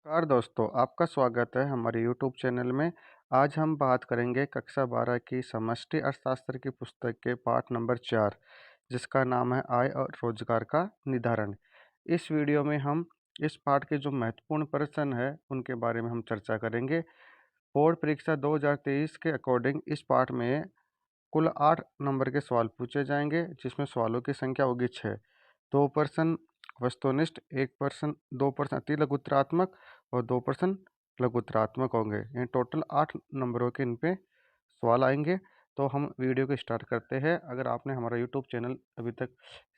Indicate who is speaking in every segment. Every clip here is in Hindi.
Speaker 1: नमस्कार दोस्तों, आपका स्वागत है हमारे यूट्यूब चैनल में। आज हम बात करेंगे कक्षा 12 की समष्टि अर्थशास्त्र की पुस्तक के पाठ नंबर 4, जिसका नाम है आय और रोजगार का निर्धारण। इस वीडियो में हम इस पाठ के जो महत्वपूर्ण प्रश्न है उनके बारे में हम चर्चा करेंगे। बोर्ड परीक्षा 2023 के अकॉर्डिंग इस पाठ में कुल 8 नंबर के सवाल पूछे जाएंगे, जिसमें सवालों की संख्या होगी 6। 2 प्रश्न वस्तुनिष्ठ, 1 प्रश्न 2 प्रश्न अति लघुत्तरात्मक और 2 प्रश्न लघुत्तरात्मक होंगे। यानी टोटल 8 नंबरों के इन पे सवाल आएंगे। तो हम वीडियो को स्टार्ट करते हैं। अगर आपने हमारा यूट्यूब चैनल अभी तक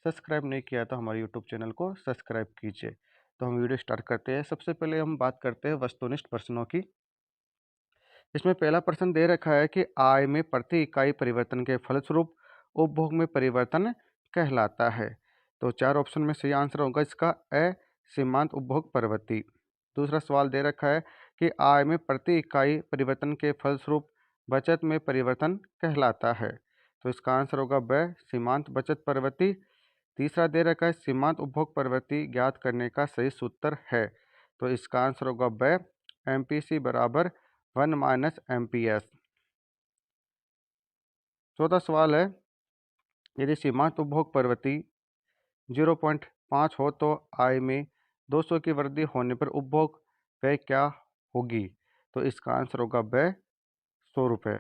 Speaker 1: सब्सक्राइब नहीं किया तो हमारे यूट्यूब चैनल को सब्सक्राइब कीजिए। तो हम वीडियो स्टार्ट करते हैं। सबसे पहले हम बात करते हैं वस्तुनिष्ठ प्रश्नों की। इसमें पहला प्रश्न दे रखा है कि आय में प्रति इकाई परिवर्तन के फलस्वरूप उपभोग में परिवर्तन कहलाता है। तो 4 ऑप्शन में सही आंसर होगा इसका ए, सीमांत उपभोग प्रवृत्ति। दूसरा सवाल दे रखा है कि आय में प्रति इकाई परिवर्तन के फलस्वरूप बचत में परिवर्तन कहलाता है। तो इसका आंसर होगा ब, सीमांत बचत प्रवृत्ति। तीसरा दे रखा है सीमांत उपभोग प्रवृत्ति ज्ञात करने का सही सूत्र है। तो इसका आंसर होगा ब, MPC बराबर 1 - MPS। चौथा सवाल है, यदि सीमांत उपभोग प्रवृत्ति 0.5 हो तो आय में 200 की वृद्धि होने पर उपभोग व्यय क्या होगी। तो इसका आंसर होगा ब, 100 रुपये।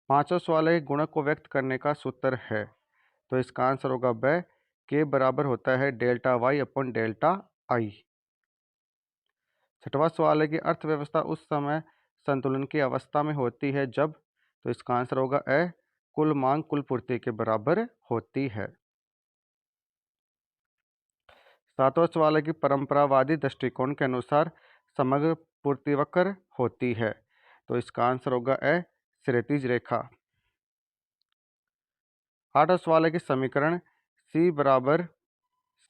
Speaker 1: पांचवा सवाल है, गुणक को व्यक्त करने का सूत्र है। तो इसका आंसर होगा ब, के बराबर होता है delta Y upon delta I. छठवां सवाल है कि अर्थव्यवस्था उस समय संतुलन की अवस्था में होती है जब। तो इसका आंसर होगा ए, कुल मांग कुल पूर्ति के बराबर होती है। सातवां सवाल है कि परंपरावादी दृष्टिकोण के अनुसार समग्र पूर्ति वक्र होती है। तो इसका आंसर होगा ए, क्षैतिज रेखा। आठवां सवाल है कि समीकरण सी बराबर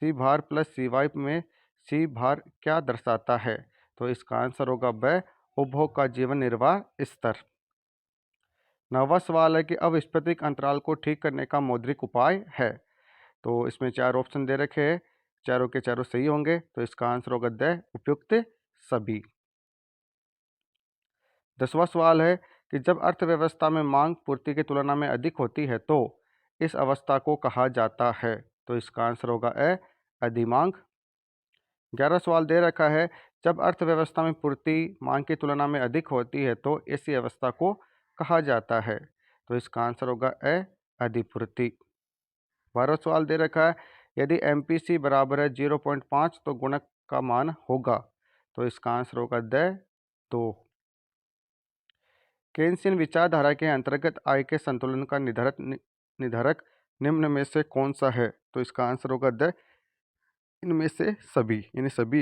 Speaker 1: सी भार प्लस सी वाई में सी भार क्या दर्शाता है। तो इसका आंसर होगा ब, उपभोग का जीवन निर्वाह स्तर। नौवां सवाल है कि अविस्फीतिक अंतराल को ठीक करने का मौद्रिक उपाय है। तो इसमें 4 ऑप्शन दे रखे हैं, चारों के चारों सही होंगे। तो इसका आंसर होगा द, उपयुक्त सभी। 10वां सवाल है कि जब अर्थव्यवस्था में मांग पूर्ति की तुलना में अधिक होती है तो इस अवस्था को कहा जाता है। तो इसका आंसर होगा ए, अधिमांग। 11वां सवाल दे रखा है, जब अर्थव्यवस्था में पूर्ति मांग की तुलना में अधिक होती है तो ऐसी अवस्था को कहा जाता है। तो इसका आंसर होगा ए, अधिपूर्ति। 12वां सवाल दे रखा है, यदि MPC बराबर है 0.5 तो गुणक का मान होगा। तो इसका आंसर होगा द, 2। केन्सियन विचारधारा के अंतर्गत आय के संतुलन का निर्धारक निम्न में से कौन सा है। तो इसका आंसर होगा द, इनमें से सभी, यानी सभी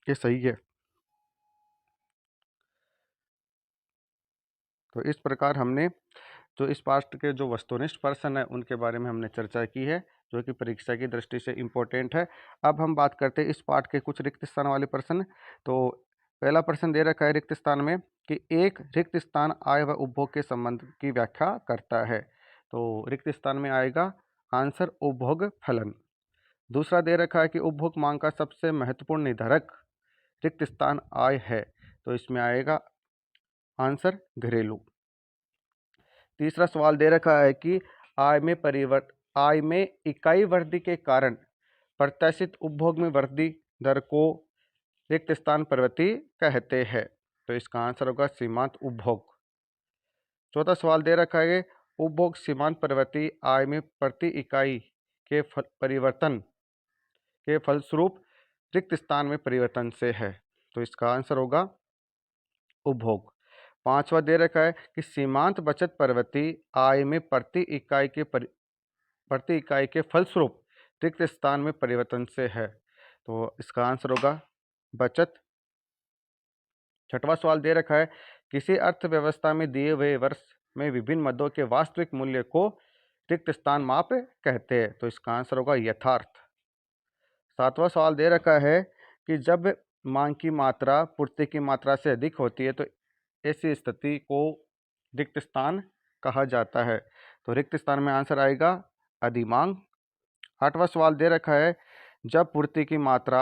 Speaker 1: ये सही है। तो इस प्रकार हमने जो इस पाठ के जो वस्तुनिष्ठ प्रश्न है उनके बारे में हमने चर्चा की है, जो कि परीक्षा की दृष्टि से इम्पोर्टेंट है। अब हम बात करते हैं इस पाठ के कुछ रिक्त स्थान वाले प्रश्न। तो पहला प्रश्न दे रखा है रिक्त स्थान में कि एक रिक्त स्थान आय व उपभोग के संबंध की व्याख्या करता है। तो रिक्त स्थान में आएगा आंसर उपभोग फलन। दूसरा दे रखा है कि उपभोग मांग का सबसे महत्वपूर्ण निर्धारक रिक्त स्थान आय है। तो इसमें आएगा आंसर घरेलू। तीसरा सवाल दे रखा है कि आय में इकाई वृद्धि के कारण प्रत्याशित उपभोग में वृद्धि दर को रिक्त स्थान प्रवृत्ति कहते हैं। तो इसका आंसर होगा सीमांत उपभोग। चौथा सवाल दे रखा है, उपभोग सीमांत प्रवृत्ति आय में प्रति इकाई के परिवर्तन के फलस्वरूप रिक्त स्थान में परिवर्तन से है। तो इसका आंसर होगा उपभोग। पांचवा दे रखा है कि सीमांत बचत प्रवृत्ति आय में प्रति इकाई के फलस्वरूप रिक्त स्थान में परिवर्तन से है। तो इसका आंसर होगा बचत। छठवां सवाल दे रखा है, किसी अर्थव्यवस्था में दिए हुए वर्ष में विभिन्न मदों के वास्तविक मूल्य को रिक्त स्थान माप कहते हैं। तो इसका आंसर होगा यथार्थ। सातवां सवाल दे रखा है कि जब मांग की मात्रा पूर्ति की मात्रा से अधिक होती है तो ऐसी स्थिति को रिक्त स्थान कहा जाता है। तो रिक्त स्थान में आंसर आएगा अधिमांग। आठवां सवाल दे रखा है, जब पूर्ति की मात्रा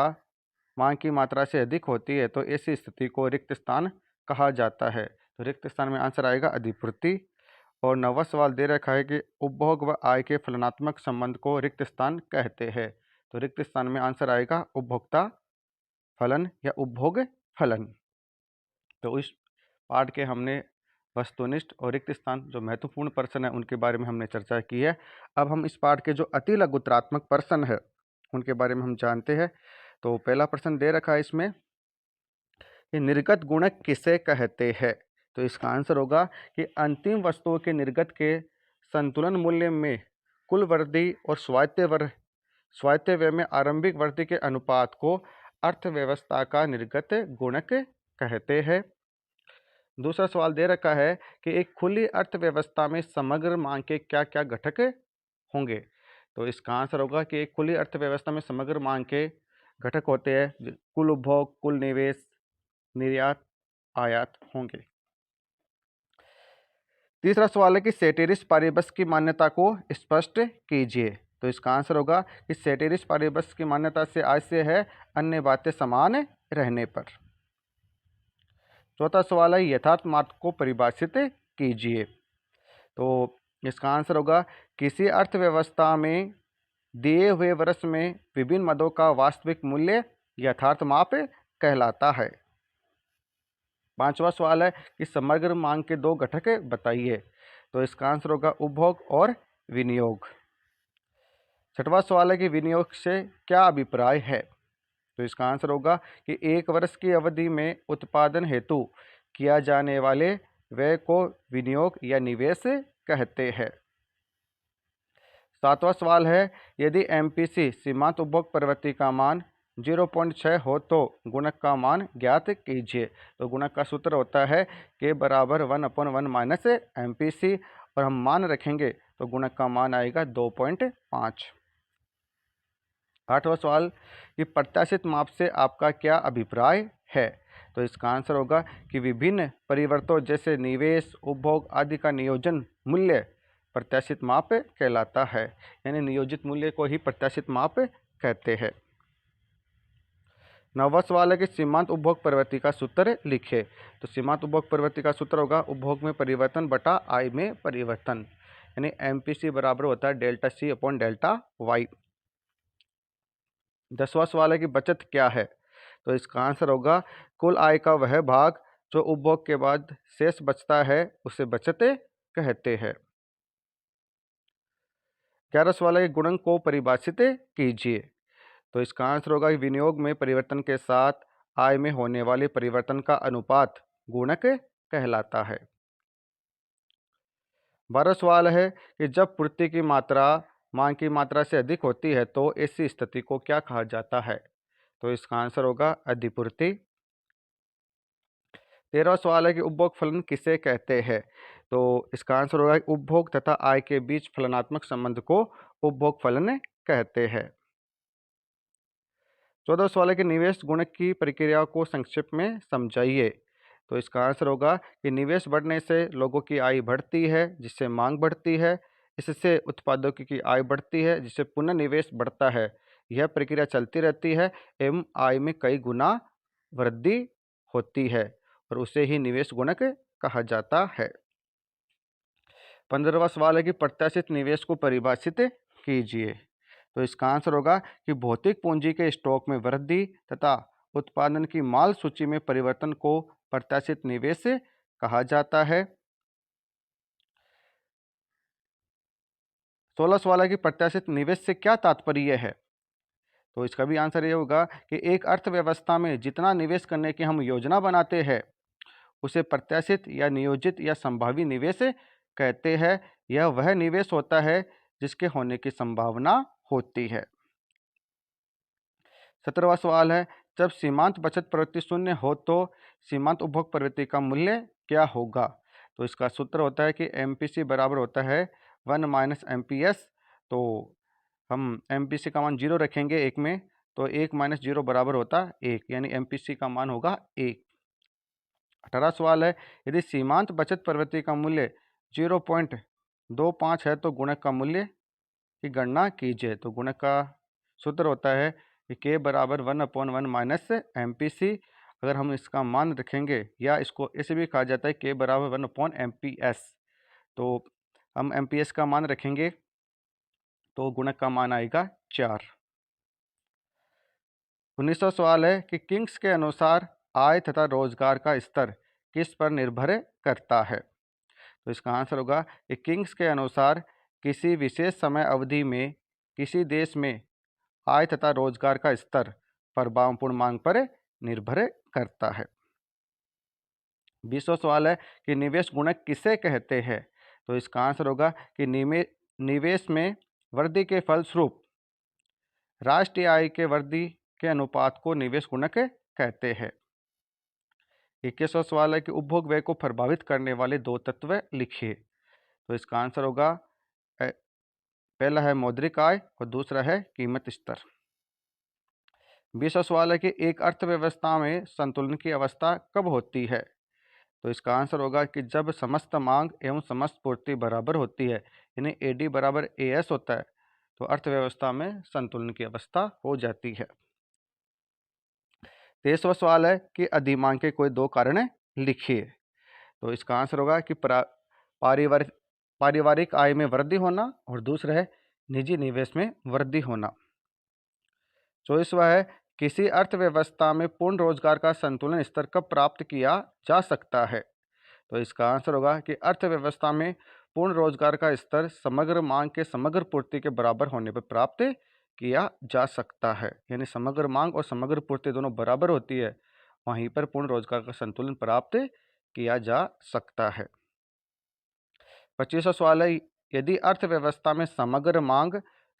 Speaker 1: मांग की मात्रा से अधिक होती है तो ऐसी स्थिति को रिक्त स्थान कहा जाता है। तो रिक्त स्थान में आंसर आएगा अधिपूर्ति। और 9वां सवाल दे रखा है कि उपभोग व आय के फलनात्मक संबंध को रिक्त स्थान कहते हैं। तो रिक्त स्थान में आंसर आएगा उपभोक्ता फलन या उपभोग फलन। तो इस पाठ के हमने वस्तुनिष्ठ और रिक्त स्थान जो महत्वपूर्ण प्रश्न है उनके बारे में हमने चर्चा की है। अब हम इस पाठ के जो अति लघुत्रात्मक प्रश्न है उनके बारे में हम जानते हैं। तो पहला प्रश्न दे रखा है इसमें कि निर्गत गुणक किसे कहते हैं। तो इसका आंसर होगा कि अंतिम वस्तुओं के निर्गत के संतुलन मूल्य में कुल वृद्धि और स्वायत्त व्यय में आरंभिक वृद्धि के अनुपात को अर्थव्यवस्था का निर्गत गुणक कहते हैं। दूसरा सवाल दे रखा है कि एक खुली अर्थव्यवस्था में समग्र मांग के क्या क्या घटक होंगे। तो इसका आंसर होगा कि एक खुली अर्थव्यवस्था में समग्र मांग के घटक होते हैं कुल उपभोग, कुल निवेश, निर्यात, आयात होंगे। तीसरा सवाल है कि सेटेरिस पारिबस की मान्यता को स्पष्ट कीजिए। तो इसका आंसर होगा कि सेटेरिस पारिबस की मान्यता से आशय है अन्य बातें समान रहने पर। चौथा सवाल है यथार्थ मात्रा को परिभाषित कीजिए। तो इसका आंसर होगा किसी अर्थव्यवस्था में दिए हुए वर्ष में विभिन्न मदों का वास्तविक मूल्य यथार्थ माप कहलाता है। पांचवा सवाल है कि समग्र मांग के दो घटक बताइए। तो इसका आंसर होगा उपभोग और विनियोग। छठवां सवाल है कि विनियोग से क्या अभिप्राय है। तो इसका आंसर होगा कि एक वर्ष की अवधि में उत्पादन हेतु किया जाने वाले व्यय को विनियोग या निवेश कहते हैं। सातवां सवाल है यदि MPC सीमांत उपभोग प्रवृत्ति का मान 0.6 हो तो गुणक का मान ज्ञात कीजिए। तो गुणक का सूत्र होता है K बराबर 1/1 माइनस MPC और हम मान रखेंगे तो गुणक का मान आएगा 2.5। आठवां सवाल कि प्रत्याशित माप से आपका क्या अभिप्राय है। तो इसका आंसर होगा कि विभिन्न परिवर्तनों जैसे निवेश, उपभोग आदि का नियोजन मूल्य प्रत्याशित माप कहलाता है। यानी नियोजित मूल्य को ही प्रत्याशित माप कहते हैं। 9वां सवाल है कि सीमांत उपभोग प्रवृत्ति का सूत्र लिखे। तो सीमांत उपभोग प्रवृत्ति का सूत्र होगा उपभोग में परिवर्तन बटा आय में परिवर्तन, यानी MPC बराबर होता है delta C upon delta Y। 10वां सवाल है कि बचत क्या है। तो इसका आंसर होगा कुल आय का वह भाग जो उपभोग के बाद शेष बचता है उसे बचत कहते हैं। 11वां सवाल है कि गुणक को परिभाषित कीजिए। तो इसका आंसर होगा कि विनियोग में परिवर्तन के साथ आय में होने वाले परिवर्तन का अनुपात गुणक कहलाता है। 12वां सवाल है कि जब पूर्ति की मात्रा मांग की मात्रा से अधिक होती है तो ऐसी स्थिति को क्या कहा जाता है। तो इसका आंसर होगा अधिपूर्ति। 13वां सवाल है कि उपभोग फलन किसे कहते हैं। तो इसका आंसर होगा कि उपभोग तथा आय के बीच फलनात्मक संबंध को उपभोग फलन कहते हैं। 14वां सवाल है कि निवेश गुणक की प्रक्रिया को संक्षिप्त में समझाइए। तो इसका आंसर होगा कि निवेश बढ़ने से लोगों की आय बढ़ती है जिससे मांग बढ़ती है, इससे उत्पादों की आय बढ़ती है जिससे पुनः निवेश बढ़ता है। यह प्रक्रिया चलती रहती है एवं आय में कई गुना वृद्धि होती है और उसे ही निवेश गुणक कहा जाता है। 15वां सवाल है कि प्रत्याशित निवेश को परिभाषित कीजिए। तो इसका आंसर होगा कि भौतिक पूंजी के स्टॉक में वृद्धि तथा उत्पादन की माल सूची में परिवर्तन को प्रत्याशित निवेश कहा जाता है। 16वां सवाल है कि प्रत्याशित निवेश से क्या तात्पर्य है। तो इसका भी आंसर ये होगा कि एक अर्थव्यवस्था में जितना निवेश करने की हम योजना बनाते हैं उसे प्रत्याशित या नियोजित या संभावी निवेश कहते हैं। यह वह निवेश होता है जिसके होने की संभावना होती है। 17वां सवाल है जब सीमांत बचत प्रवृत्ति शून्य हो तो सीमांत उपभोग प्रवृत्ति का मूल्य क्या होगा। तो इसका सूत्र होता है कि MPC बराबर होता है 1 माइनस MPS। तो हम MPC का मान 0 रखेंगे एक में, तो 1 माइनस 0 बराबर होता है 1, यानी MPC का मान होगा 1। 18वां सवाल है यदि सीमांत बचत प्रवृत्ति का मूल्य 0.25 है तो गुणक का मूल्य की गणना कीजिए। तो गुणक का सूत्र होता है कि k बराबर 1/1 माइनस MPC। अगर हम इसका मान रखेंगे या इसको ऐसे भी कहा जाता है k बराबर 1/MPS, तो हम MPS का मान रखेंगे तो गुणक का मान आएगा 4। 19वां सवाल है कि किंग्स के अनुसार आय तथा रोजगार का स्तर किस पर निर्भर करता है। तो इसका आंसर होगा कि किंग्स के अनुसार किसी विशेष समय अवधि में किसी देश में आय तथा रोजगार का स्तर प्रभावपूर्ण मांग पर निर्भर करता है। 20वां सवाल है कि निवेश गुणक किसे कहते हैं। तो इसका आंसर होगा कि निवेश में वृद्धि के फलस्वरूप राष्ट्रीय आय के वृद्धि के अनुपात को निवेश गुणक कहते हैं। 21वां सवाल है कि उपभोग व्यय को प्रभावित करने वाले दो तत्व लिखिए। तो इसका आंसर होगा पहला है मौद्रिक आय और दूसरा है कीमत स्तर। 20वां सवाल है कि एक अर्थव्यवस्था में संतुलन की अवस्था कब होती है। तो इसका आंसर होगा कि जब समस्त मांग एवं समस्त पूर्ति बराबर होती है, यानी AD बराबर AS होता है, तो अर्थव्यवस्था में संतुलन की अवस्था हो जाती है। 23वां सवाल है कि अधिमांग के कोई दो कारण लिखिए। तो इसका आंसर होगा कि पारिवारिक पारिवारिक आय में वृद्धि होना और दूसरा है निजी निवेश में वृद्धि होना। 24वां है किसी अर्थव्यवस्था में पूर्ण रोजगार का संतुलन स्तर कब प्राप्त किया जा सकता है। तो इसका आंसर होगा कि अर्थव्यवस्था में पूर्ण रोजगार का स्तर समग्र मांग के समग्र पूर्ति के बराबर होने पर प्राप्त किया जा सकता है, यानी समग्र मांग और समग्र पूर्ति दोनों बराबर होती है, वहीं पर पूर्ण रोजगार का संतुलन प्राप्त किया जा सकता है। 25वां सवाल है यदि अर्थव्यवस्था में समग्र मांग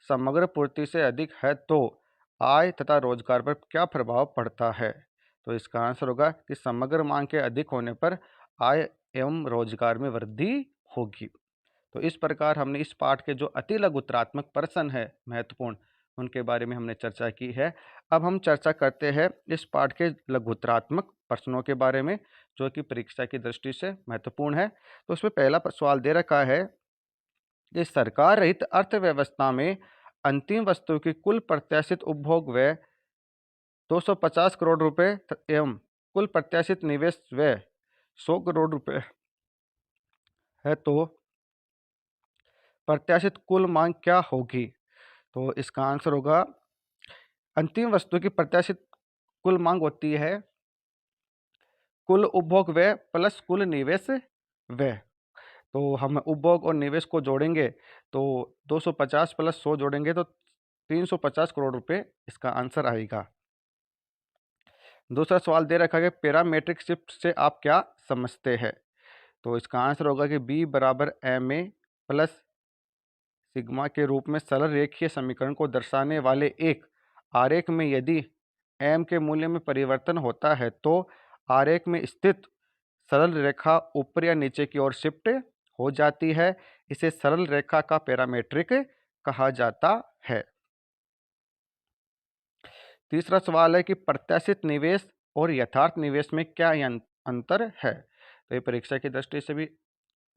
Speaker 1: समग्र पूर्ति से अधिक है तो आय तथा रोजगार पर क्या प्रभाव पड़ता है। तो इसका आंसर होगा कि समग्र मांग के अधिक होने पर आय एवं रोजगार में वृद्धि होगी। तो इस प्रकार हमने इस पाठ के जो अति लघुत्रात्मक प्रश्न है महत्वपूर्ण, उनके बारे में हमने चर्चा की है। अब हम चर्चा करते हैं इस पाठ के लघुत्रात्मक प्रश्नों के बारे में, जो कि परीक्षा की दृष्टि से महत्वपूर्ण है। तो उसमें पहला सवाल दे रखा है कि सरकार रहित अर्थव्यवस्था में अंतिम वस्तु की कुल प्रत्याशित उपभोग व्यय 250 करोड़ रुपए एवं कुल प्रत्याशित निवेश व्यय 100 करोड़ रुपए है, तो प्रत्याशित कुल मांग क्या होगी। तो इसका आंसर होगा अंतिम वस्तु की प्रत्याशित कुल मांग होती है कुल उपभोग व्यय प्लस कुल निवेश व्यय। तो हम उपभोग और निवेश को जोड़ेंगे तो 250 प्लस 100 जोड़ेंगे तो 350 करोड़ रुपए इसका आंसर आएगा। दूसरा सवाल दे रखा है पैरामीट्रिक शिफ्ट से आप क्या समझते हैं। तो इसका आंसर होगा कि B बराबर MA प्लस सिग्मा के रूप में सरल रेखीय समीकरण को दर्शाने वाले एक आरेख में यदि m के मूल्य में परिवर्तन होता है तो आरेख में स्थित सरल रेखा ऊपर या नीचे की ओर शिफ्ट हो जाती है। इसे सरल रेखा का पैरामीट्रिक कहा जाता है। तीसरा सवाल है कि प्रत्याशित निवेश और यथार्थ निवेश में क्या अंतर है। तो ये परीक्षा की दृष्टि से भी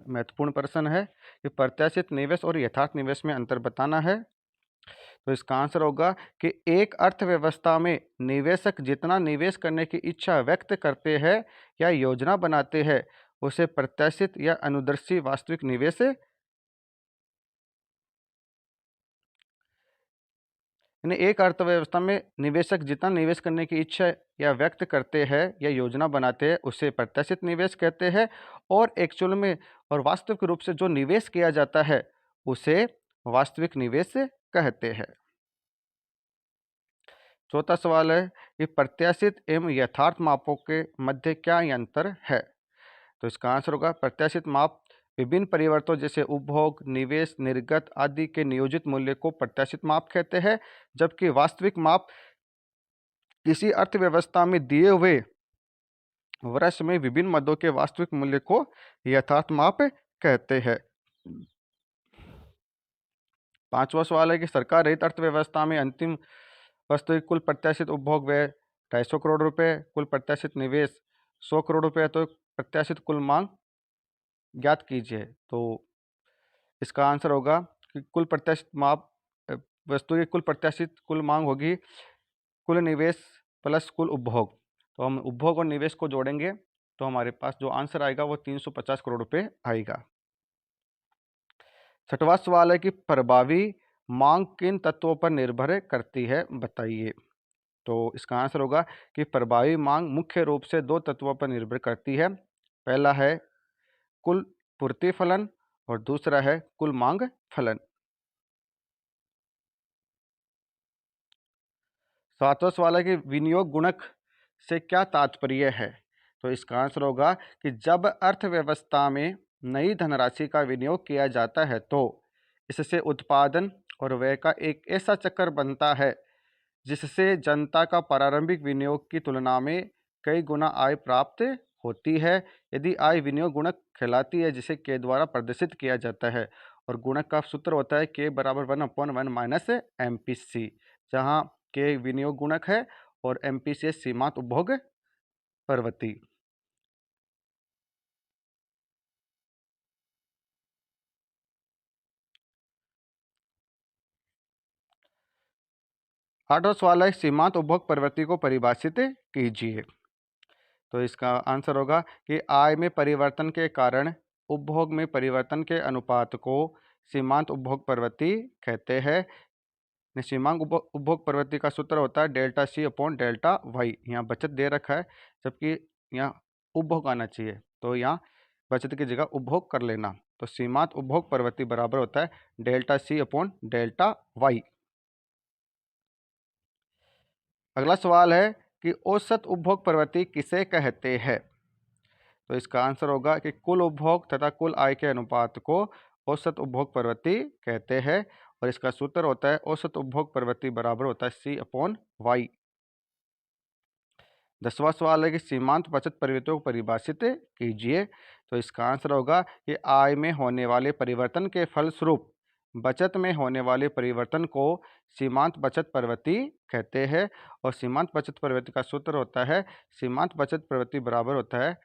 Speaker 1: महत्वपूर्ण प्रश्न है कि प्रत्याशित निवेश और यथार्थ निवेश में अंतर बताना है। तो इसका आंसर होगा कि एक अर्थव्यवस्था में निवेशक जितना निवेश करने की इच्छा व्यक्त करते हैं या योजना बनाते हैं उसे प्रत्याशित या अनुदर्शी वास्तविक निवेश, यानी एक अर्थव्यवस्था में निवेशक जितना निवेश करने की इच्छा या व्यक्त करते हैं या योजना बनाते हैं उसे प्रत्याशित निवेश कहते हैं, और एक्चुअल में और वास्तविक रूप से जो निवेश किया जाता है उसे वास्तविक निवेश कहते हैं। चौथा सवाल है कि प्रत्याशित एवं यथार्थ मापों के मध्य क्या अंतर है। तो इसका आंसर होगा प्रत्याशित माप विभिन्न परिवर्तनों जैसे उपभोग निवेश निर्गत आदि के नियोजित मूल्य को प्रत्याशित माप कहते हैं, जबकि वास्तविक माप किसी अर्थव्यवस्था में दिए हुए वर्ष में विभिन्न मदों के वास्तविक मूल्य को यथार्थ माप कहते हैं। पांचवा सवाल है कि सरकार रहित अर्थव्यवस्था में अंतिम वस्तु की कुल प्रत्याशित उपभोग व्यय 250 करोड़ रुपए, कुल प्रत्याशित निवेश 100 करोड़ रुपए, तो प्रत्याशित कुल मांग ज्ञात कीजिए। तो इसका आंसर होगा कि कुल प्रत्याशित माप वस्तु की कुल प्रत्याशित कुल मांग होगी कुल निवेश प्लस कुल उपभोग। तो हम उपभोग और निवेश को जोड़ेंगे तो हमारे पास जो आंसर आएगा वो 350 करोड़ रुपए आएगा। छठवां सवाल है कि प्रभावी मांग किन तत्वों पर निर्भर करती है, बताइए। तो इसका आंसर होगा कि प्रभावी मांग मुख्य रूप से दो तत्वों पर निर्भर करती है। पहला है कुल पूर्ति फलन और दूसरा है कुल मांग फलन। सातवां सवाल है कि विनियोग गुणक से क्या तात्पर्य है। तो इसका आंसर होगा कि जब अर्थव्यवस्था में नई धनराशि का विनियोग किया जाता है तो इससे उत्पादन और व्यय का एक ऐसा चक्र बनता है जिससे जनता का प्रारंभिक विनियोग की तुलना में कई गुना आय प्राप्त होती है। यदि आय विनियोग गुणक कहलाती है जिसे के द्वारा प्रदर्शित किया जाता है और गुणक का सूत्र होता है के बराबर 1/1 माइनस MPC, जहाँ के विनियोग गुणक है और MPC सीमांत उपभोग प्रवृत्ति। आठवां सवाल है सीमांत उपभोग प्रवृत्ति को परिभाषित कीजिए। तो इसका आंसर होगा कि आय में परिवर्तन के कारण उपभोग में परिवर्तन के अनुपात को सीमांत उपभोग प्रवृत्ति कहते हैं। सीमांत उपभोग प्रवृत्ति का सूत्र होता है delta C upon delta Y. यहाँ बचत दे रखा है जबकि यहाँ उपभोग आना चाहिए, तो यहाँ बचत की जगह उपभोग कर लेना। तो सीमांत उपभोग प्रवृत्ति बराबर होता है delta C upon delta Y. अगला सवाल है कि औसत उपभोग प्रवृत्ति किसे कहते हैं। तो इसका आंसर होगा कि कुल उपभोग तथा कुल आय के अनुपात को औसत उपभोग प्रवृत्ति कहते हैं और इसका सूत्र होता है औसत उपभोग प्रवृत्ति बराबर होता है सी अपॉन वाई। 10वां सवाल है कि सीमांत बचत प्रवृत्तियों को परिभाषित कीजिए। तो इसका आंसर होगा कि आय में होने वाले परिवर्तन के फलस्वरूप बचत में होने वाले परिवर्तन को सीमांत बचत प्रवृत्ति कहते हैं और सीमांत बचत प्रवृत्ति का सूत्र होता है सीमांत बचत प्रवृत्ति बराबर होता है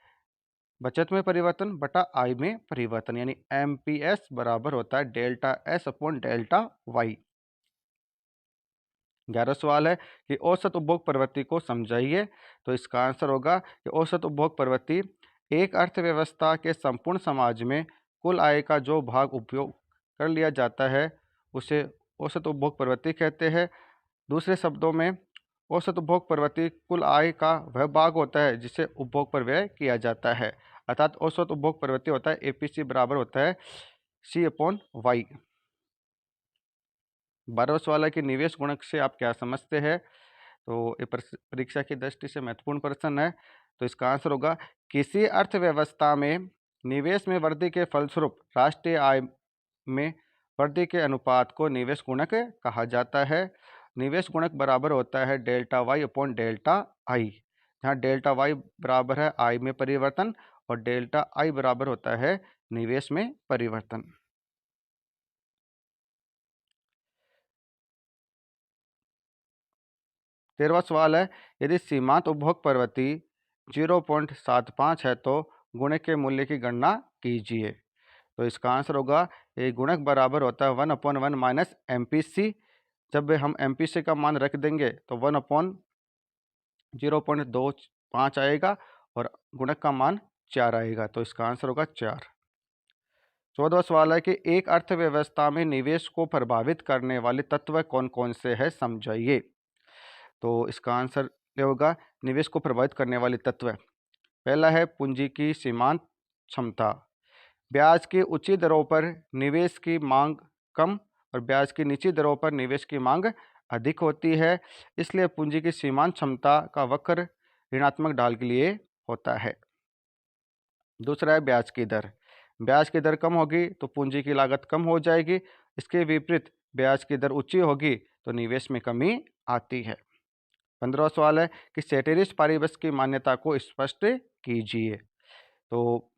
Speaker 1: बचत में परिवर्तन बटा आय में परिवर्तन, यानी MPS बराबर होता है delta S upon delta Y. 11वां सवाल है कि औसत उपभोग प्रवृत्ति को समझाइए। तो इसका आंसर होगा कि औसत उपभोग प्रवृत्ति एक अर्थव्यवस्था के संपूर्ण समाज में कुल आय का जो भाग उपयोग कर लिया जाता है उसे औसत उपभोग प्रवृत्ति कहते हैं। दूसरे शब्दों में औसत उपभोग प्रवृत्ति कुल आय का वह भाग होता है जिसे उपभोग पर व्यय किया जाता है, अर्थात औसत उपभोग प्रवृत्ति होता है APC बराबर होता है C अपॉन वाई। 12वां सवाल है कि निवेश गुणक से आप क्या समझते हैं। तो ये परीक्षा की दृष्टि से महत्वपूर्ण प्रश्न है। तो इसका आंसर होगा किसी अर्थव्यवस्था में निवेश में वृद्धि के फलस्वरूप राष्ट्रीय आय में वृद्धि के अनुपात को निवेश गुणक कहा जाता है। निवेश गुणक बराबर होता है delta Y upon delta I, जहाँ डेल्टा वाई बराबर है आय में परिवर्तन और डेल्टा आई बराबर होता है निवेश में परिवर्तन। 13वां सवाल है यदि सीमांत उपभोग प्रवृत्ति 0.75 है तो गुणक के मूल्य की गणना कीजिए। तो इसका आंसर होगा ये गुणक बराबर होता है 1/1 माइनस MPC। जब हम MPC का मान रख देंगे तो 1/0.25 आएगा और गुणक का मान 4 आएगा। तो इसका आंसर होगा 4। 14वां सवाल है कि एक अर्थव्यवस्था में निवेश को प्रभावित करने वाले तत्व कौन कौन से हैं, समझाइए। तो इसका आंसर ये होगा निवेश को प्रभावित करने वाले तत्व। पहला है पूंजी की सीमांत क्षमता। ब्याज की उच्च दरों पर निवेश की मांग कम और ब्याज की नीची दरों पर निवेश की मांग अधिक होती है, इसलिए पूंजी की सीमांत क्षमता का वक्र ऋणात्मक ढाल के लिए होता है। दूसरा है ब्याज की दर। ब्याज की दर कम होगी तो पूंजी की लागत कम हो जाएगी, इसके विपरीत ब्याज की दर ऊंची होगी तो निवेश में कमी आती है। 15वां सवाल है कि सेटेरिस पारिबस की मान्यता को स्पष्ट कीजिए। तो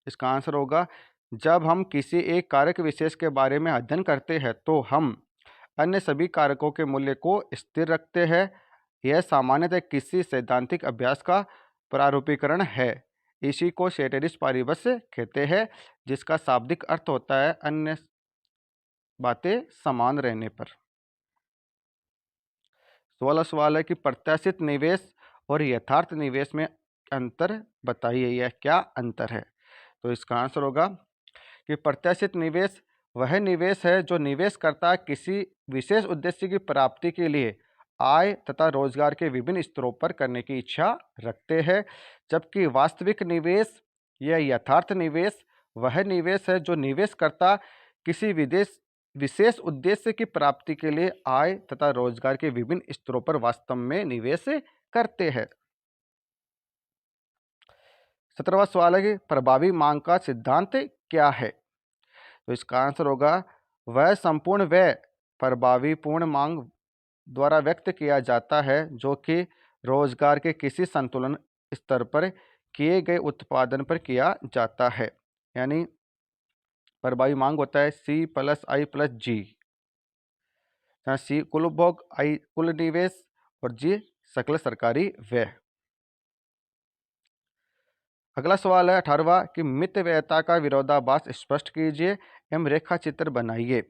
Speaker 1: इसका आंसर होगा जब हम किसी एक कारक विशेष के बारे में अध्ययन करते हैं तो हम अन्य सभी कारकों के मूल्य को स्थिर रखते हैं। यह सामान्यतः किसी सैद्धांतिक अभ्यास का प्रारूपीकरण है। इसी को सेटेरिस पारिबस कहते हैं, जिसका शाब्दिक अर्थ होता है अन्य बातें समान रहने पर। 16 सवाल है कि प्रत्याशित निवेश और यथार्थ निवेश में अंतर बताइए, यह क्या अंतर है। तो इसका आंसर होगा कि प्रत्याशित निवेश वह निवेश है जो निवेशकर्ता किसी विशेष उद्देश्य की प्राप्ति के लिए आय तथा रोजगार के विभिन्न स्तरों पर करने की इच्छा रखते हैं, जबकि वास्तविक निवेश या यथार्थ निवेश वह निवेश है जो निवेशकर्ता किसी विदेश विशेष उद्देश्य की प्राप्ति के लिए आय तथा रोजगार के विभिन्न स्तरों पर वास्तव में निवेश करते हैं। 17वां सवाल है कि प्रभावी मांग का सिद्धांत क्या है। तो इसका आंसर होगा वह संपूर्ण व्यय प्रभावी पूर्ण मांग द्वारा व्यक्त किया जाता है जो कि रोजगार के किसी संतुलन स्तर पर किए गए उत्पादन पर किया जाता है। यानी प्रभावी मांग होता है सी प्लस आई प्लस जी, जहाँ सी कुल उपभोग, आई कुल निवेश और जी सकल सरकारी व्यय। अगला सवाल है 18वां कि मितव्ययता का विरोधाभास स्पष्ट कीजिए एवं रेखा चित्र बनाइए।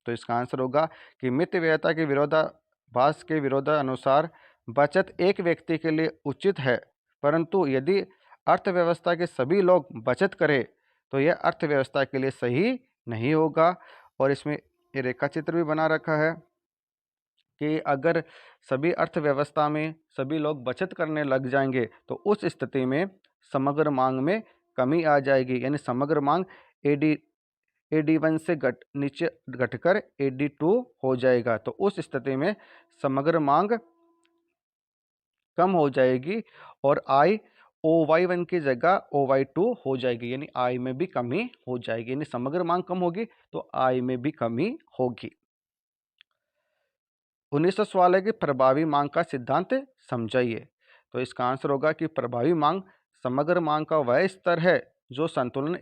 Speaker 1: तो इसका आंसर होगा कि मितव्ययता के विरोधाभास के विरोधानुसार बचत एक व्यक्ति के लिए उचित है, परंतु यदि अर्थव्यवस्था के सभी लोग बचत करें तो यह अर्थव्यवस्था के लिए सही नहीं होगा। और इसमें ये रेखा चित्र भी बना रखा है कि अगर सभी अर्थव्यवस्था में सभी लोग बचत करने लग जाएंगे तो उस स्थिति में समग्र मांग में कमी आ जाएगी, यानी समग्र मांग AD1 से नीचे घटकर AD2 हो जाएगा। तो उस स्थिति में समग्र मांग कम हो जाएगी और आय OY1 की जगह OY2 हो जाएगी, यानी आय में भी कमी हो जाएगी। यानी समग्र मांग कम होगी तो आय में भी कमी होगी। 19वां सवाल है कि प्रभावी मांग का सिद्धांत समझाइए। तो इसका आंसर होगा कि प्रभावी मांग समग्र मांग का वह स्तर है जो संतुलन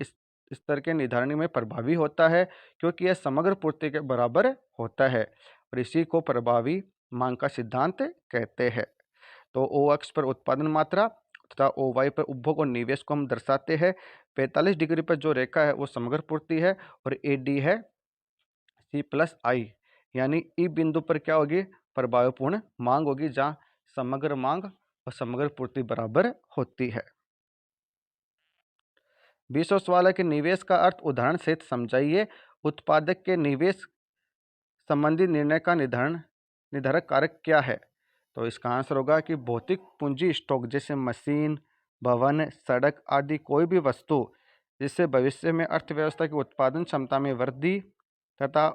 Speaker 1: स्तर के निर्धारण में प्रभावी होता है, क्योंकि यह समग्र पूर्ति के बराबर होता है और इसी को प्रभावी मांग का सिद्धांत कहते हैं। तो ओ अक्ष पर उत्पादन मात्रा तथा OY पर उपभोग और निवेश को हम दर्शाते हैं। 45 डिग्री पर जो रेखा है वो समग्र पूर्ति है और AD है C प्लस आई, यानी ई बिंदु पर क्या होगी, प्रभावपूर्ण मांग होगी, जहाँ समग्र मांग और समग्र पूर्ति बराबर होती है। 20वां सवाल है कि निवेश का अर्थ उदाहरण सहित समझाइए। उत्पादक के निवेश संबंधी निर्णय का निर्धारक कारक क्या है। तो इसका आंसर होगा कि भौतिक पूंजी स्टॉक जैसे मशीन, भवन, सड़क आदि कोई भी वस्तु जिससे भविष्य में अर्थव्यवस्था की उत्पादन क्षमता में वृद्धि तथा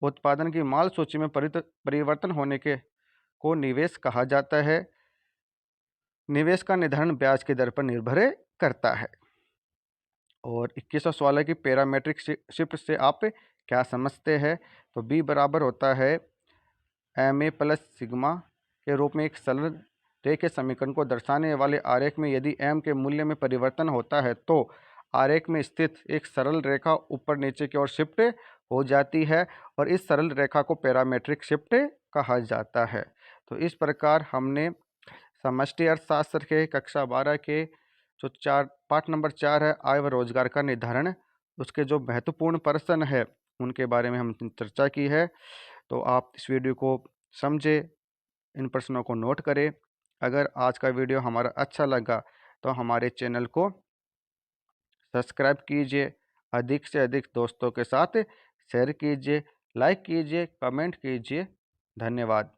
Speaker 1: उत्पादन की माल सूची में परिवर्तन होने के को निवेश कहा जाता है। निवेश का निर्धारण ब्याज की दर पर निर्भर करता है। और 21वां सवाल है कि पैरामीट्रिक शिफ्ट से आप क्या समझते हैं। तो बी बराबर होता है MA प्लस सिग्मा के रूप में एक सरल रेखीय समीकरण को दर्शाने वाले आरेख में यदि M के मूल्य में परिवर्तन होता है तो आरेख में स्थित एक सरल रेखा ऊपर नीचे की ओर शिफ्ट हो जाती है और इस सरल रेखा को पैरामीट्रिक शिफ्ट कहा जाता है। तो इस प्रकार हमने समष्टि अर्थशास्त्र के कक्षा 12 के जो पाठ नंबर 4 है आय व रोजगार का निर्धारण, उसके जो महत्वपूर्ण प्रश्न है उनके बारे में हम चर्चा की है। तो आप इस वीडियो को समझे, इन प्रश्नों को नोट करें। अगर आज का वीडियो हमारा अच्छा लगा तो हमारे चैनल को सब्सक्राइब कीजिए, अधिक से अधिक दोस्तों के साथ शेयर कीजिए, लाइक कीजिए, कमेंट कीजिए। धन्यवाद।